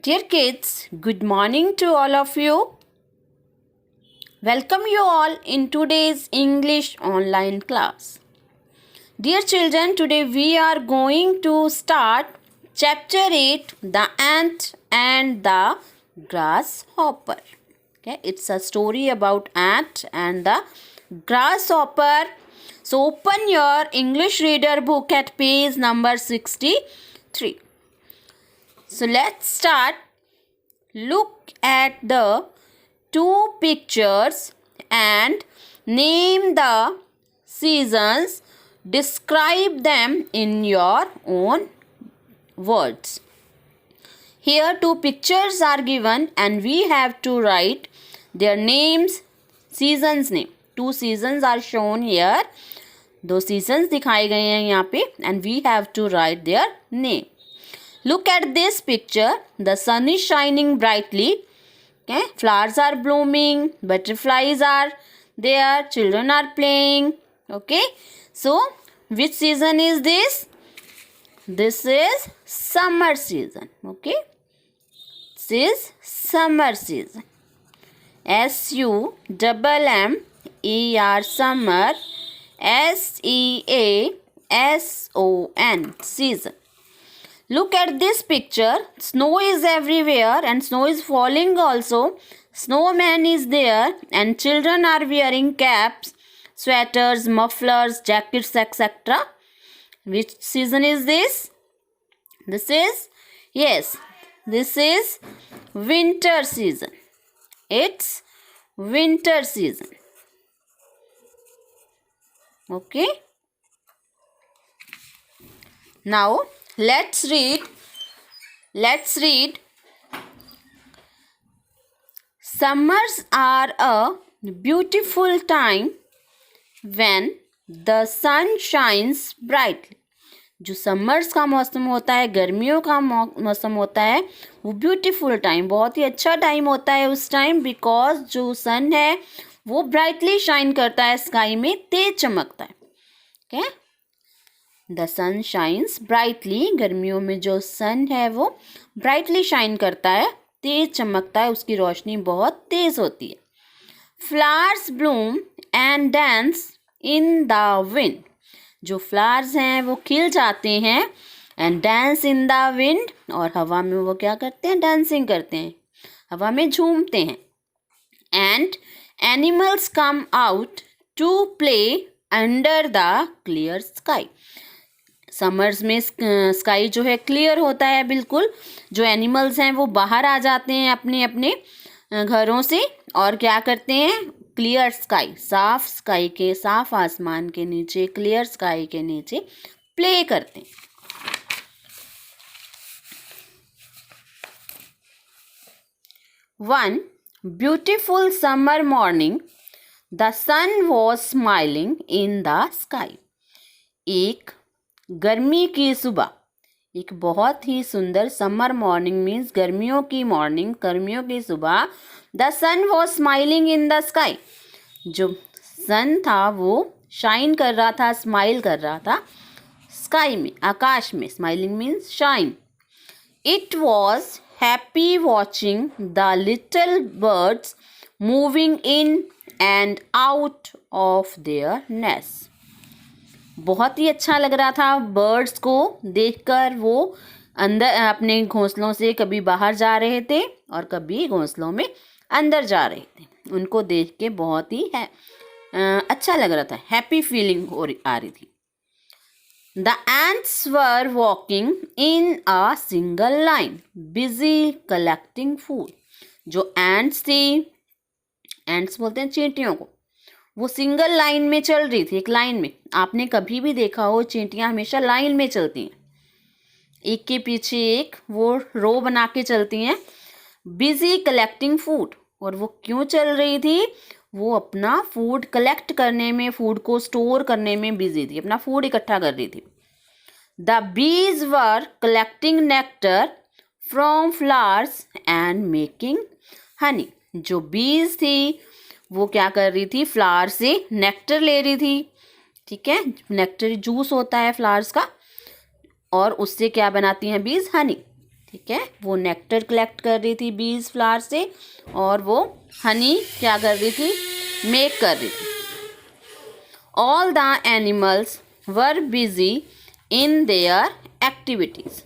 Dear kids, good morning to all of you. Welcome you all in today's English online class. Dear children, today we are going to start chapter 8, The Ant and the Grasshopper. Okay, it's a story about ant and the grasshopper. So open your English reader book at page number 63. So let's start. Look at the two pictures and name the seasons. Describe them in your own words. Here two pictures are given and we have to write their names, seasons name. Two seasons are shown here. दो seasons दिखाए गए हैं यहाँ पे and we have to write their name. Look at this picture. The sun is shining brightly. Okay, flowers are blooming. Butterflies are there. Children are playing. Okay, so which season is this? This is summer season. Okay, this is summer season. SUMMER summer. SEASON season. Look at this picture. Snow is everywhere and snow is falling also. Snowman is there and children are wearing caps, sweaters, mufflers, jackets, etc. Which season is this? This is winter season. It's winter season. Okay. Now let's read. Summers are a beautiful time when the sun shines brightly. जो summers का मौसम होता है, गर्मियों का मौसम होता है, वो ब्यूटीफुल टाइम, बहुत ही अच्छा टाइम होता है उस टाइम, बिकॉज जो सन है वो ब्राइटली शाइन करता है, स्काई में तेज चमकता है. Okay, the sun shines brightly. गर्मियों में जो सन है वो ब्राइटली शाइन करता है, तेज चमकता है, उसकी रोशनी बहुत तेज होती है. Flowers Bloom and dance in the wind. जो फ्लावर्स हैं वो खिल जाते हैं and dance in the wind. और हवा में वो क्या करते हैं? डांसिंग करते हैं, हवा में झूमते हैं. And animals come out to play under the clear sky. Summers में स्काई जो है क्लियर होता है बिल्कुल. जो एनिमल्स हैं वो बाहर आ जाते हैं अपने अपने घरों से और क्या करते हैं? क्लियर स्काई, साफ स्काई के, साफ आसमान के नीचे, क्लियर स्काई के नीचे प्ले करते हैं. One beautiful summer morning, the sun was smiling in the sky. एक गर्मी की सुबह, एक बहुत ही सुंदर समर मॉर्निंग मीन्स गर्मियों की मॉर्निंग, गर्मियों की सुबह. The sun was smiling in the sky. जो सन था वो शाइन कर रहा था, स्माइल कर रहा था स्काई में, आकाश में. Smiling means shine. It was happy watching the little birds moving in and out of their nest. बहुत ही अच्छा लग रहा था बर्ड्स को देखकर. वो अंदर अपने घोंसलों से कभी बाहर जा रहे थे और कभी घोंसलों में अंदर जा रहे थे. उनको देख के बहुत ही अच्छा लग रहा था, हैप्पी फीलिंग आ रही थी. The ants were walking in a single line busy collecting food. जो एंट्स थी, एंट्स बोलते हैं चींटियों को, वो सिंगल लाइन में चल रही थी, एक लाइन में. आपने कभी भी देखा हो चींटियां हमेशा लाइन में चलती हैं, एक के पीछे एक वो रो बना के चलती हैं. Busy collecting food. और वो क्यों चल रही थी? वो अपना फूड कलेक्ट करने में, फूड को स्टोर करने में बिजी थी, अपना फूड इकट्ठा कर रही थी. The bees were collecting nectar from flowers and making honey. जो बीज थी वो क्या कर रही थी? फ्लावर से नेक्टर ले रही थी. ठीक है, नेक्टर जूस होता है फ्लावर्स का और उससे क्या बनाती हैं बीज? हनी. ठीक है, वो नेक्टर कलेक्ट कर रही थी बीज फ्लावर से, और वो हनी क्या कर रही थी, मेक कर रही थी। All the animals were busy in their activities.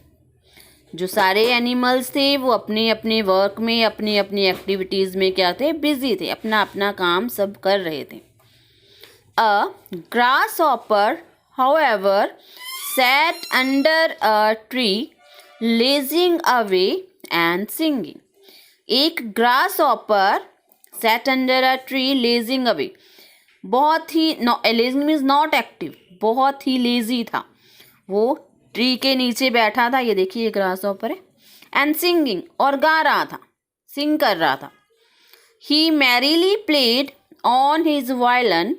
जो सारे एनिमल्स थे वो अपने अपने वर्क में, अपनी अपनी एक्टिविटीज़ में क्या थे, बिजी थे, अपना अपना काम सब कर रहे थे। A grasshopper however sat under a tree lazing away and singing. एक grasshopper sat under a tree lazing away, बहुत ही lazing means not active, बहुत ही लेजी था, वो ट्री के नीचे बैठा था, ये देखिए ये ग्रासहॉपर है, एंड सिंगिंग, और गा रहा था, सिंग कर रहा था। He merrily played on his violin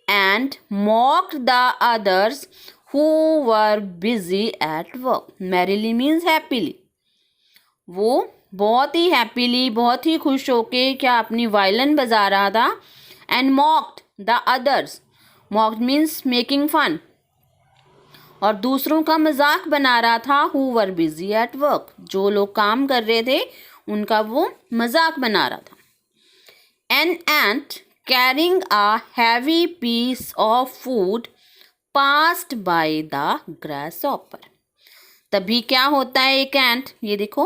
and mocked the others who were busy at work. Merrily means happily. वो बहुत ही हैप्पीली, बहुत ही खुश होके क्या अपनी वायलिन बजा रहा था, and mocked the others, mocked means making fun, और दूसरों का मजाक बना रहा था, who were busy at work, जो लोग काम कर रहे थे उनका वो मजाक बना रहा था। An ant carrying a heavy piece of food passed by the grasshopper. तभी क्या होता है, एक एंट, ये देखो,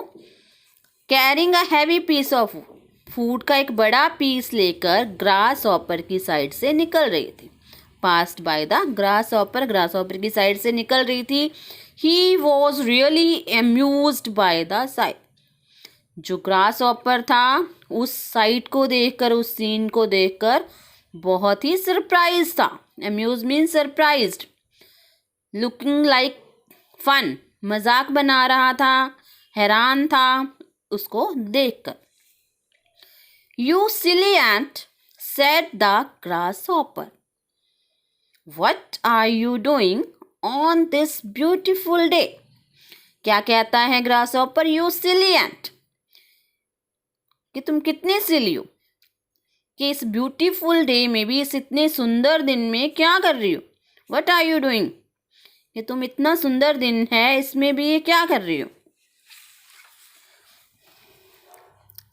carrying a heavy piece of food का एक बड़ा पीस लेकर ग्रासहॉपर की साइड से निकल रही थी। Passed by the grasshopper, grasshopper की साइड से निकल रही थी। He was really amused by the site. जो ग्रासहॉपर था उस साइट को देखकर, उस सीन को देखकर बहुत ही सरप्राइज था। Amuse mean surprised, looking like fun, मजाक बना रहा था, हैरान था उसको देखकर। You silly ant, said the grasshopper, what are you doing on this beautiful day. क्या कहता है ग्रासहॉपर, यू सिली एंट, कि तुम कितने सिली हो, कि इस ब्यूटीफुल डे में भी, इस इतने सुंदर दिन में क्या कर रही हो। व्हाट आर यू डूइंग, कि तुम इतना सुंदर दिन है इसमें भी ये क्या कर रही हो।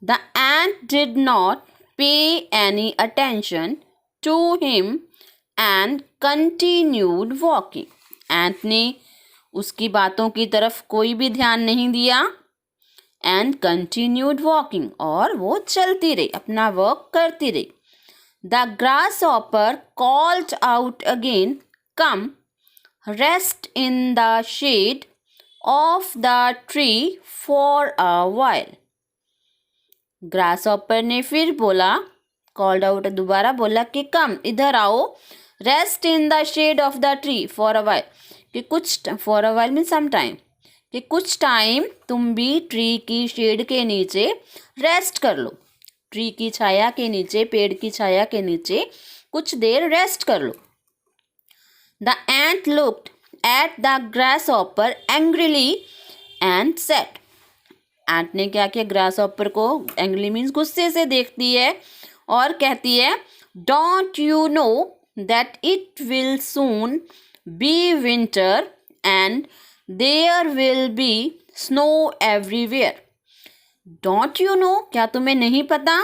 The ant did not pay any attention to him and continued walking. Ant ने उसकी बातों की तरफ कोई भी ध्यान नहीं दिया, एंड कंटिन्यूड वॉकिंग, और वो चलती रही, अपना वर्क करती रही। The grasshopper called out again, come rest in the shade of the tree for a while. Grasshopper ने फिर बोला, कॉल्ड आउट, दोबारा बोला कि कम, इधर आओ, rest in the shade of the tree for a while, कि कुछ, for a while mean some time, कि कुछ टाइम तुम भी ट्री की शेड के नीचे रेस्ट कर लो, ट्री की छाया के नीचे, पेड़ की छाया के नीचे कुछ देर रेस्ट कर लो। The ant looked at the grasshopper angrily and said. Ant ने क्या किया, ग्रासहॉपर को, एंग्रीली मीन्स गुस्से से देखती है और कहती है, don't you know that it will soon be winter and there will be snow everywhere. Don't you know, क्या तुम्हें नहीं पता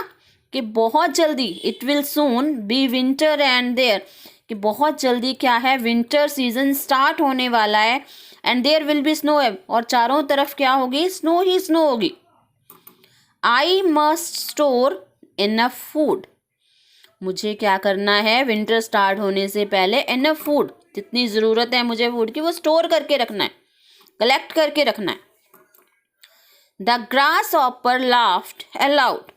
कि बहुत जल्दी, it will soon be winter and there, कि बहुत जल्दी क्या है, विंटर सीजन स्टार्ट होने वाला है, and there will be snow, और चारों तरफ क्या होगी, स्नो ही स्नो होगी। I must store enough food, मुझे क्या करना है, विंटर स्टार्ट होने से पहले इनफ फूड, जितनी ज़रूरत है मुझे फूड की, वो स्टोर करके रखना है, कलेक्ट करके रखना है। The grasshopper laughed allowed,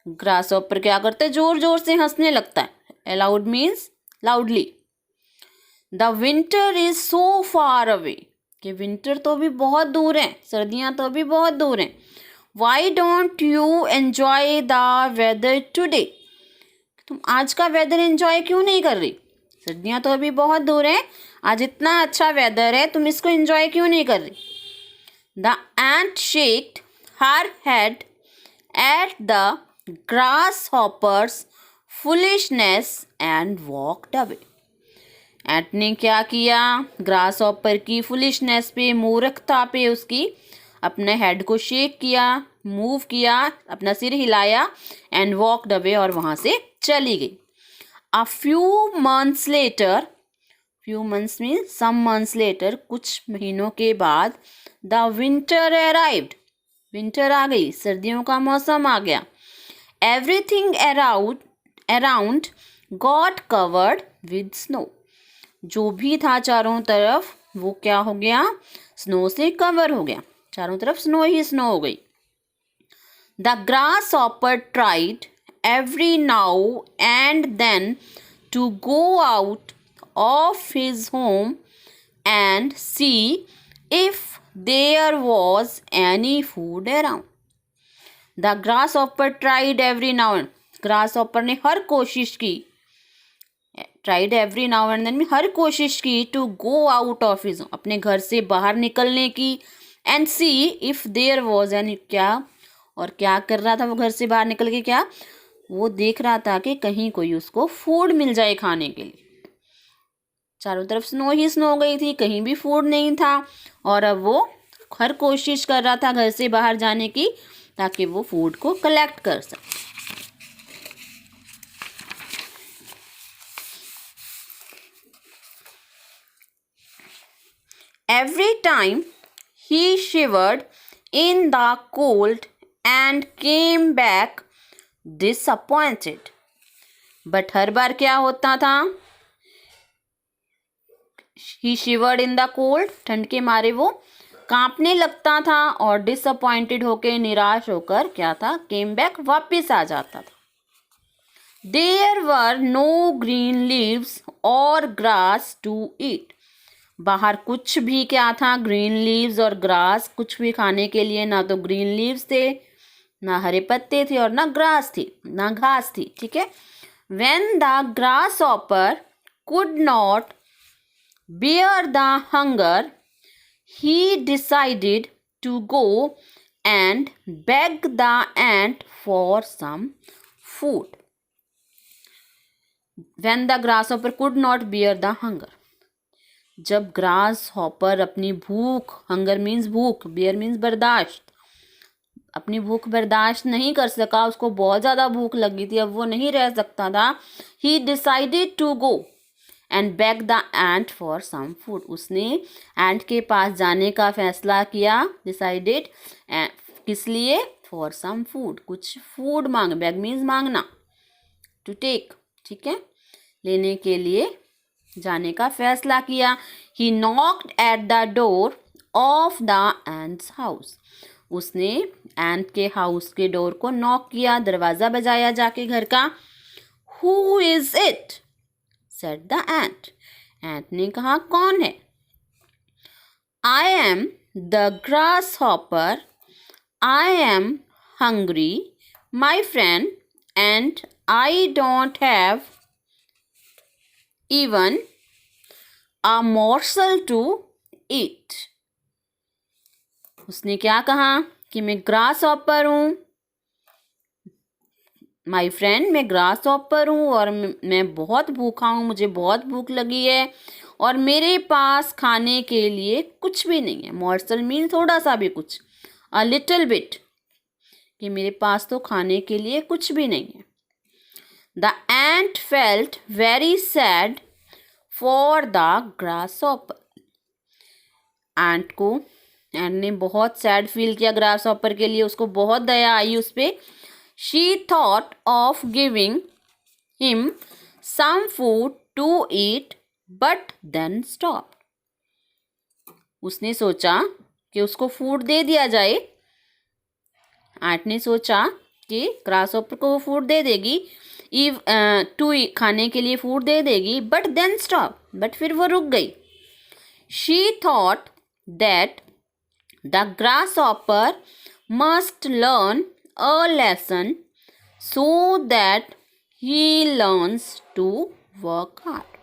grasshopper क्या करते हैं, जोर जोर से हंसने लगता है। Allowed means loudly. The winter is so far away, कि विंटर तो भी बहुत दूर है, सर्दियाँ तो भी बहुत दूर हैं। Why don't you enjoy the weather today, तुम आज का वेदर एंजॉय क्यों नहीं कर रही, सर्दियाँ तो अभी बहुत दूर हैं, आज इतना अच्छा वेदर है, तुम इसको एंजॉय क्यों नहीं कर रही। The ant shaked her head at the grasshopper's foolishness and walked away. Ant ने क्या किया, ग्रासहॉपर की फुलिशनेस पे, मूर्खता पे उसकी अपने हेड को शेक किया, मूव किया, अपना सिर हिलाया एंड वॉकड अवे, और वहाँ से चली गई. A few months later, few months means some months later, कुछ महीनों के बाद the winter arrived. विंटर आ गई, सर्दियों का मौसम आ गया. Everything around got covered with snow. जो भी था चारों तरफ वो क्या हो गया, स्नो से कवर हो गया. चारों तरफ स्नो ही स्नो हो गई. The grasshopper tried every now and then to go out of his home and see if there was any food around. The grasshopper tried every now and grasshopper ने हर कोशिश की, tried every now and then में हर कोशिश की to go out of his home, अपने घर से बाहर निकलने की, and see if there was any, क्या और क्या कर रहा था वो घर से बाहर निकल के, क्या वो देख रहा था कि कहीं कोई उसको फूड मिल जाए खाने के लिए. चारों तरफ स्नो ही स्नो हो गई थी, कहीं भी फूड नहीं था, और अब वो हर कोशिश कर रहा था घर से बाहर जाने की ताकि वो फूड को कलेक्ट कर सके. Every time he shivered in the cold and came back disappointed. But हर बार क्या होता था, he shivered in the cold, ठंड के मारे वो कांपने लगता था, और disappointed होके, निराश होकर क्या था, came back, वापस आ जाता था. There were no green leaves or grass to eat. बाहर कुछ भी क्या था, ग्रीन लीव्स और ग्रास, कुछ भी खाने के लिए ना तो ग्रीन लीव्स थे, ना हरे पत्ते थे, और ना ग्रास थी, ना घास थी. ठीक है. When the grasshopper could not bear the hunger, he decided to go and beg the ant for some food. When the grasshopper could not bear the hunger, जब ग्रास हॉपर अपनी भूख, हंगर मीन्स भूख, beer means बर्दाश्त, अपनी भूख बर्दाश्त नहीं कर सका, उसको बहुत ज़्यादा भूख लगी थी, अब वो नहीं रह सकता था. He decided to go and beg the ant for some food. उसने एंट के पास जाने का फैसला किया. डिसाइडेड किस लिए, फॉर सम फूड, कुछ फूड मांग, बेग मीन्स मांगना, टू टेक. ठीक है, लेने के लिए जाने का फैसला किया. ही knocked at the door of the ants house. उसने एंट के हाउस के डोर को नॉक किया, दरवाज़ा बजाया जाके घर का. Who is it, said the ant. Ant ने कहा, कौन है. I am the grasshopper, I am hungry my friend, and I don't have even a morsel to eat. उसने क्या कहा कि मैं ग्रास हॉपर हूँ, माई फ्रेंड, मैं ग्रास हॉपर हूँ, और मैं बहुत भूखा हूँ, मुझे बहुत भूख लगी है, और मेरे पास खाने के लिए कुछ भी नहीं है. मॉर्सल मीन थोड़ा सा भी कुछ, अ लिटिल बिट, कि मेरे पास तो खाने के लिए कुछ भी नहीं है. The ant felt very sad for the grasshopper. एंट ने बहुत सैड फील किया ग्रास हॉपर के लिए, उसको बहुत दया आई उस पर. She thought of giving him some food to eat, but then stopped. उसने सोचा कि उसको फूड दे दिया जाए. एंट ने सोचा कि ग्रास हॉपर को वो फूड दे देगी, टू खाने के लिए फूड दे देगी, बट देन स्टॉप, बट फिर वो रुक गई. She thought that the grasshopper must learn a lesson so that he learns to work hard.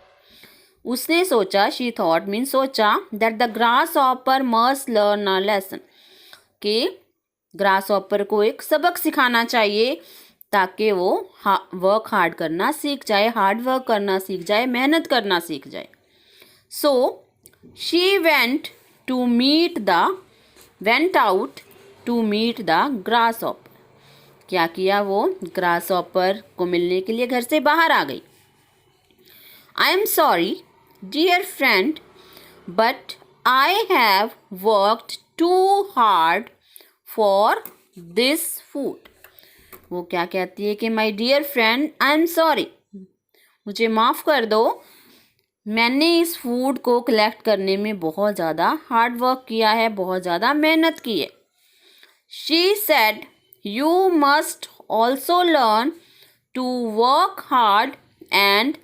उसने सोचा, शी थॉट मीन सोचा, that the grasshopper must learn a lesson, कि grasshopper को एक सबक सिखाना चाहिए ताकि वो वर्क हार्ड करना सीख जाए, हार्ड वर्क करना सीख जाए, मेहनत करना सीख जाए. So she went to meet the went out to meet the grasshopper. क्या किया वो? ग्रासहॉपर को मिलने के लिए घर से बाहर आ गई। I am sorry dear friend but I have worked too hard for this food. वो क्या कहती है कि my dear friend I am sorry, मुझे माफ़ कर दो, मैंने इस फूड को कलेक्ट करने में बहुत ज़्यादा हार्ड वर्क किया है, बहुत ज़्यादा मेहनत की है। She said you must also learn to work hard and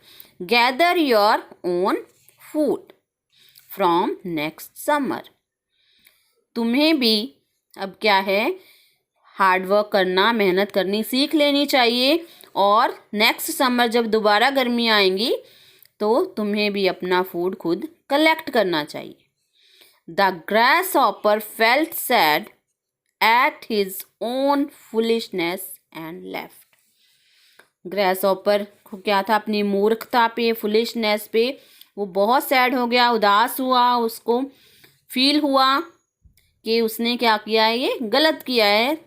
gather your own food from next summer. तुम्हें भी अब क्या है, हार्ड वर्क करना, मेहनत करनी सीख लेनी चाहिए, और नेक्स्ट समर जब दोबारा गर्मी आएंगी तो तुम्हें भी अपना फूड खुद कलेक्ट करना चाहिए। The grasshopper felt sad at his own foolishness and left. Grasshopper को क्या था, अपनी मूर्खता पे, फुलिशनेस पे वो बहुत सैड हो गया, उदास हुआ, उसको फील हुआ कि उसने क्या किया है, ये गलत किया है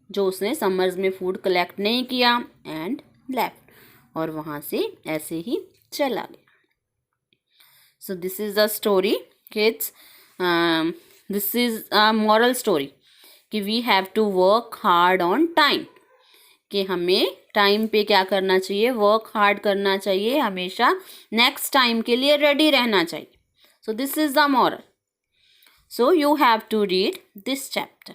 जो उसने समर्स में फूड कलेक्ट नहीं किया, एंड लेफ्ट, और वहाँ से ऐसे ही चला गया। So this is the story kids, this is a moral story कि we have to work hard on time, कि हमें टाइम पे क्या करना चाहिए, वर्क हार्ड करना चाहिए, हमेशा नेक्स्ट टाइम के लिए रेडी रहना चाहिए। सो this is the moral. So you have to read this chapter.